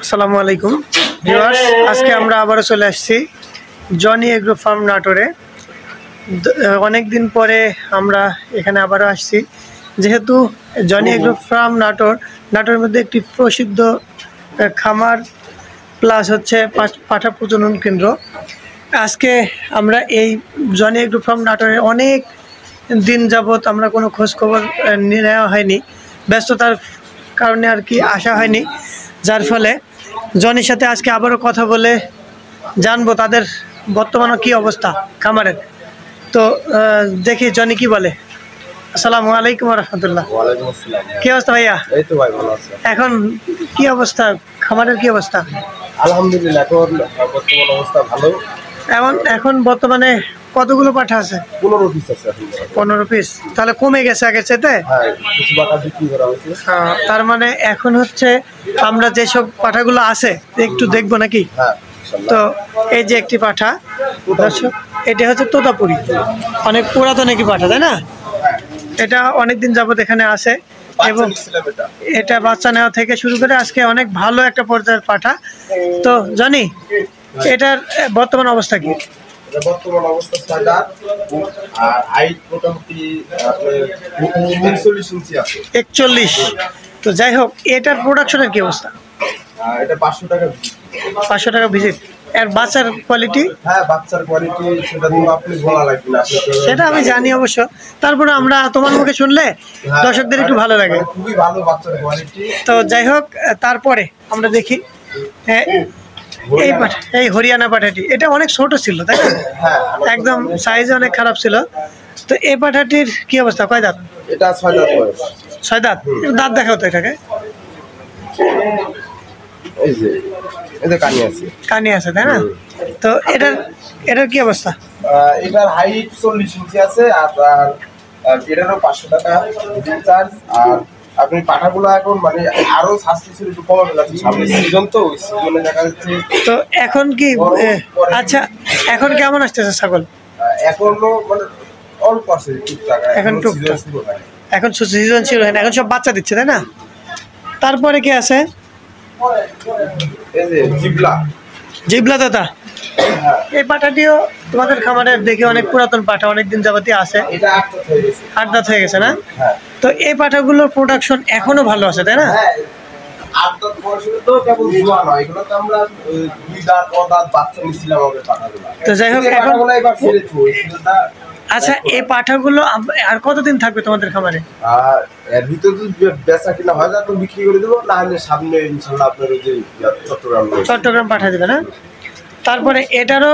আসসালামু আলাইকুম ভিউয়ার্স, আজকে আমরা আবারও চলে আসছি জনি এগ্রো ফার্ম নাটোরে। অনেক দিন পরে আমরা এখানে আবারও আসছি, যেহেতু জনি এগ্রো ফার্ম নাটোরের মধ্যে একটি প্রসিদ্ধ খামার প্লাস হচ্ছে পাঠা প্রজনন কেন্দ্র। আজকে আমরা এই জনি এগ্রো ফার্ম নাটোরে অনেক দিন যাবত আমরা কোনো খোঁজখবর নেওয়া হয়নি, ব্যস্ততার কারণে আর কি আসা হয়নি, যার ফলে জনির সাথে আজকে আবারও কথা বলে জানবো তাদের বর্তমানে কি অবস্থা খামারের। তো দেখি জনি কি বলে। আসসালামু আলাইকুম রহমতুল্লাহ। ওয়ালাইকুম আসসালাম। কি অবস্থা ভাইয়া? এই তো ভাই ভালো আছে। এখন কি অবস্থা খামারের, কি অবস্থা? আলহামদুলিল্লাহ, এখন বর্তমান অবস্থা ভালো। এখন বর্তমানে কতগুলো পাঠা আছে? 15 পিস আছে এখন। 15 পিস, তাহলে কমে গেছে আগের চাইতে। হ্যাঁ, কিছু পাঠা বিক্রি করা হয়েছে। তার মানে এখন হচ্ছে আমরা যেসব পাঠাগুলো আছে একটু দেখবো নাকি? হ্যাঁ, তো এই যে একটি পাঠা, দর্শক, এটা হচ্ছে তোতাপুরি, অনেক পুরাতন একটি পাঠা, তাই না? এটা অনেকদিন যাবত এখানে আছে এবং এটা বাচ্চা নেওয়া থেকে শুরু করে আজকে অনেক ভালো একটা পর্যায়ের পাঠা। তো জানি এটার বর্তমান অবস্থা কি? বর্তমান অবস্থা 6 দাঁত আর হাইট মোটামুটি 39 ইঞ্চি আছে। 41। তো যাই হোক, এটার প্রোডাকশনের কি অবস্থা? এটা 500 টাকা। 500 টাকা ভিজিট। এর বাচ্চার কোয়ালিটি? হ্যাঁ, বাচ্চার কোয়ালিটি সেটা তো আপনি বলা লাগবে না, সেটা আমি জানি অবশ্য, তারপরে আমরা তোমার মুখে শুনলে দর্শকদের একটু ভালো লাগে। খুবই ভালো বাচ্চার কোয়ালিটি। তো যাই হোক, তারপরে আমরা দেখি এই হরিয়ানা পাঠাটি, এটা অনেক ছোট ছিল তাই না? হ্যাঁ, একদম সাইজ অনেক খারাপ ছিল। তো এই পাঠাটির কি অবস্থা, কয় দাঁত? এটা 6 দাঁত বয়স। 6 দাঁত। দাঁত দেখাও তো এটাকে। এই যে এটা কানি আছে তাই না? তো এটার কি অবস্থা? এটার হাইট 40 ইঞ্চি আছে আর এটারও 500 টাকা চার্জ। আর আপনি পাঠাগুলো এখন মানে আরো স্বাস্থ্য ছিল একটু কমে যাচ্ছে, সামনে সিজন তো ওই সিজনে দেখা যাচ্ছে। তো এখন কি আচ্ছা, এখন কেমন আসতেছে ছাগল? এখনো মানে অল্প আছে টুকটাক, এখন এখন সিজন শুরু হয় না, এখন সব বাচ্চা দিচ্ছে তাই না? তারপরে কি আছে? এই যে জিবলা দাদা, এই পাঠাটিও তোমাদের খামারের দেখে অনেক পুরাতন পাঠা, অনেকদিন যাবতীয় আছে। এটা 8 দাঁত হয়ে গেছে না? হ্যাঁ। তো এই পাঠাগুলোর প্রোডাকশন এখনো ভালো আছে তাই না? হ্যাঁ, 8 দাঁত বয়সে তো কেবল জোয়ান হয়, এগুলো তো আমরা 2 দাঁত ও দাঁত বাচ্চা নিছিলাম আমাদের পাঠাগুলো। তো যাই হোক, এখন এবার ছেড়েছি ওই সিজনটা। আচ্ছা, এই পাঠাগুলো আর কতদিন থাকবে তোমাদের খামারে? এর ভিতরে যদি বেচা কিনা হয় তো বিক্রি করে দেবো, না হলে সামনে ইনশাল্লাহ আপনার ওই যে চট্টগ্রাম পাঠা দেবে না? তারপরে এটারও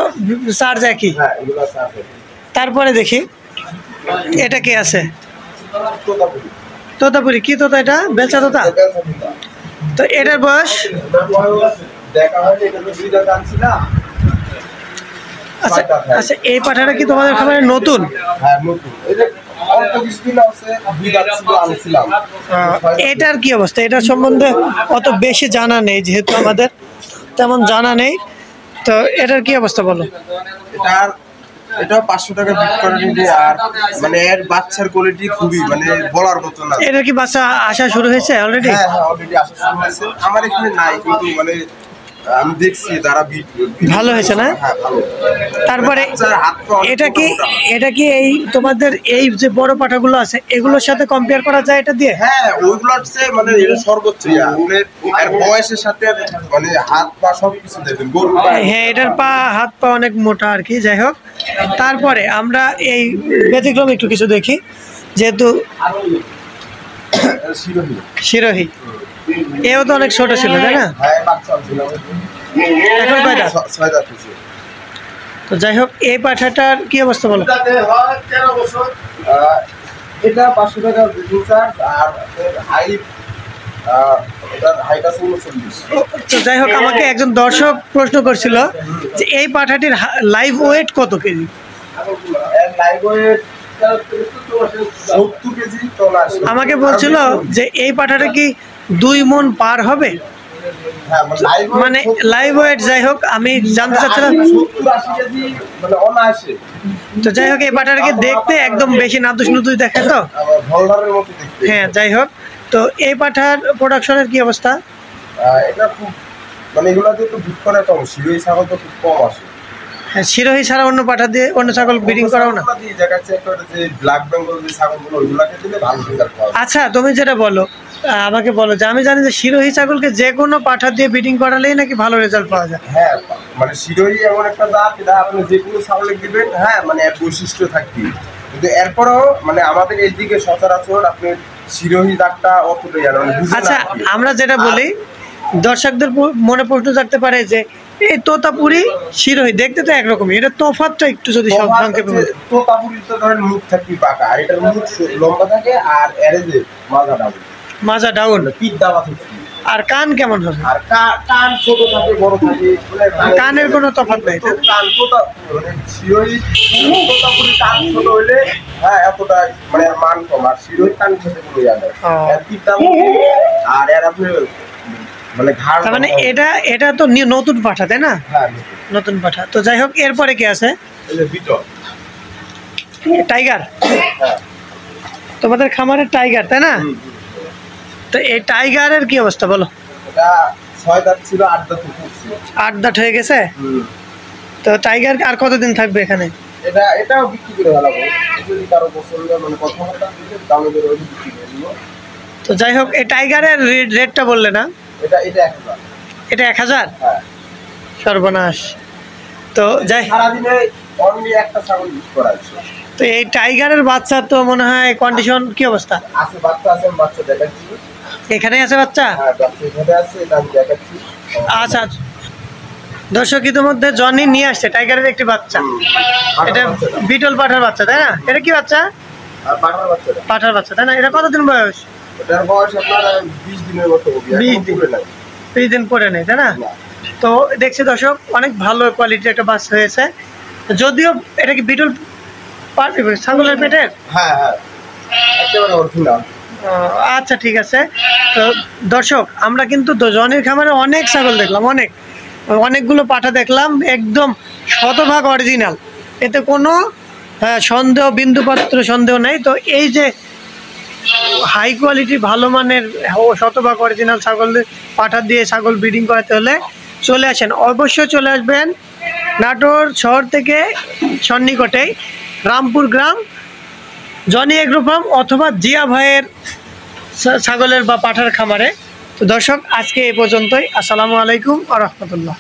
চার্জ একই। হ্যাঁ, এগুলো আছে। তারপরে দেখি এটা কি আছে? তোতাপুরি। কি তোতা এটা? বেলচা তোতা। তো এটার বয়স? দেখা হয় এটা তো 2 দাঁত আনছি না। আচ্ছা আচ্ছা, এই পাঠাটা কি তোমাদের খামারে নতুন? হ্যাঁ, নতুন। এটা অল্প কিছুদিন আছে, 2 দাঁত ছিল আনছিলাম। এটার কি অবস্থা? এটার সম্বন্ধে অত বেশি জানা নেই, যেহেতু আমাদের তেমন জানা নেই। তো এটার কি অবস্থা বলো? এটাও 500 টাকা বিক্রি করে নিবে। আর মানে এর বাচ্চার কোয়ালিটি খুবই মানে বলার মতো না। এটা কি বাচ্চা আসা শুরু হয়েছে অলরেডি? হ্যাঁ, অলরেডি আসা শুরু হয়েছে। আমার এখানে নাই, কিন্তু মানে আমি দেখছি তারা ভালো হয়েছে না? হ্যাঁ, ভালো। তারপরে এটা কি এই তোমাদের এই যে বড় পাঠাগুলো আছে এগুলোর সাথে কম্পেয়ার করা যায় এটা দিয়ে? হ্যাঁ, ওইগুলোর চেয়ে মানে এটা সর্বোচ্চ এর বয়সের সাথে মানে হাত পা সবকিছু দেখবেন গরু। হ্যাঁ, এটার পা হাত পা অনেক মোটা আর কি। যাই হোক, তারপরে আমরা এই ব্যতিক্রম একটু কিছু দেখি, যেহেতু শিরোহী এও তো অনেক ছোট ছিল তাই না? এখন কয় দাঁত? 6 দাঁত হয়েছে। তো যাই হোক, এই পাঠাটার কি অবস্থা বলো? এটা 500 টাকা চার্জ আর হাইট আছে 39। তো যাই হোক, আমাকে একজন দর্শক প্রশ্ন করছিল যে এই পাঠাটির লাইভ ওয়েট কত কেজি? Live weight 70 KG. আমাকে বলছিল যে এই পাঠাটা কি 2 মণ পার হবে, মানে লাইভ ওয়েট। যাই হোক, আমি জানতে চাচ্ছিলাম। তো যাই হোক, এই পাঠাটাকে দেখতে একদম বেশি নাদুস নুদুস দেখে তো। হ্যাঁ, যাই হোক, তো এই পাঠার প্রোডাকশনের কি অবস্থা? এটা খুব মানে এগুলাতে একটু ভিট করে কম, শিরোহী ছাগল তো খুব কম আসে। হ্যাঁ, শিরোহী ছাড়া অন্য পাঠা দিয়ে অন্য ছাগল ব্রিডিং করাও না। দেখাচ্ছে একটা যে ব্ল্যাক বেঙ্গল যে ছাগলগুলো ওইগুলাকে দিলে ভালো রেজাল্ট পাওয়া যায়। আচ্ছা, তুমি যেটা বলো আমাকে বলো যে আমি জানি যে শিরোহী ছাগলকে যে কোনো পাঠা দিয়ে ব্রিডিং করালেই নাকি ভালো রেজাল্ট পাওয়া যায়। হ্যাঁ, মানে শিরোহী এমন একটা জাত, এটা আপনি যে কোনো ছাগলে দিবেন, হ্যাঁ মানে এর বৈশিষ্ট্য থাকবে, কিন্তু এরপরেও মানে আমাদের এইদিকে সচরাচর আপনি শিরোহী জাতটা অতটাই জানেন, মানে বুঝে না আচ্ছা, আর কি। আমরা যেটা বলি দর্শকদের মনে প্রশ্ন থাকতে পারে যে এই তোতাপুরি শিরোহী দেখতে তো একরকমই, এটা তফাৎটা একটু যদি সব সংক্ষেপে বলো। তোতাপুরি তো ধরেন মুখ থাকবে পাকা, আর এটার মুখ লম্বা থাকে, আর এর যে মাজা ডাউন, মাজা ডাউন, পিঠ দাবা থাকে, আর কান কেমন হবে? আর কান ছোট থাকে বড় থাকে, মানে কানের কোনো তফাৎ নাই, তাই না? কান তোতা মানে শিরোহী তোতাপুরি কান ছোট হইলে হ্যাঁ এতটা মানে এর মান কম, আর শিরোহী কান খেতে পুরো জানে, ও। এর পিঠ দাবা আর এর আপনি মানে ঘাড়, তার মানে এটা তো নতুন পাঠা, তাই না? হ্যাঁ নতুন পাঠা। তো যাই হোক, এরপরে কি আছে? এই যে বিটল, টাইগার। হ্যাঁ তোমাদের খামারের টাইগার, তাই না? তো এই টাইগারের কি অবস্থা বলো? এটা 6 দাঁত ছিল, 8 দাঁত উঠছে। 8 দাঁত হয়ে গেছে। তো টাইগার আর কতদিন থাকবে এখানে? এটাও বিক্রি করে ফেলাবো, যদি কারো পছন্দ মানে কথাবার্তা দিলে দামে ধরে ওই বিক্রি করে দিব। তো যাই হোক, এই টাইগারের রেটটা বললে না? এটা 1000। এটা 1000? হ্যাঁ, সর্বনাশ। তো যাই, সারাদিনে অনলি একটা ছাগল বিক্রি করা হচ্ছে। তো এই টাইগারের বাচ্চা তো মনে হয় কন্ডিশন কি অবস্থা? আছে বাচ্চা, আছে বাচ্চা দেখাচ্ছি। এখানেই আছে বাচ্চা? হ্যাঁ, বাচ্চা এখানে আছে, এটা আমি দেখাচ্ছি। আচ্ছা আচ্ছা। দর্শক, ইতিমধ্যে জনি নিয়ে আসছে টাইগারের একটি বাচ্চা। এটা বিটল পাঠার বাচ্চা, তাই না? এটা কি বাচ্চা? আর পাঠার বাচ্চাটা, পাঠার বাচ্চা, তাই না? এটা কতদিন বয়স? এটার বয়স আপনার 20 দিনের মতো হবে। 20 দিন। 20 দিন পরে নেই, তাই না? তো দেখছি দর্শক, অনেক ভালো কোয়ালিটির একটা বাচ্চা হয়েছে। যদিও এটা কি বিটল ছাগলের পেটের? হ্যাঁ হ্যাঁ, একেবারে অরিজিনাল। আচ্ছা, ঠিক আছে। তো দর্শক, আমরা কিন্তু জনির খামারে অনেক ছাগল দেখলাম, অনেকগুলো পাঠা দেখলাম, একদম শতভাগ অরিজিনাল, এতে কোনো সন্দেহ, বিন্দুমাত্র সন্দেহ নেই। তো এই যে হাই কোয়ালিটি ভালো মানের শতভাগ অরিজিনাল ছাগল পাঠা দিয়ে ছাগল ব্রিডিং করাতে হলে চলে আসেন, অবশ্যই চলে আসবেন নাটোর শহর থেকে সন্নিকটেই রামপুর গ্রাম, জনি এগ্রো ফার্ম অথবা জিয়া ভাইয়ের ছাগলের বা পাঠার খামারে। তো দর্শক, আজকে এই পর্যন্তই। আসসালামু আলাইকুম ওয়া রাহমাতুল্লাহ।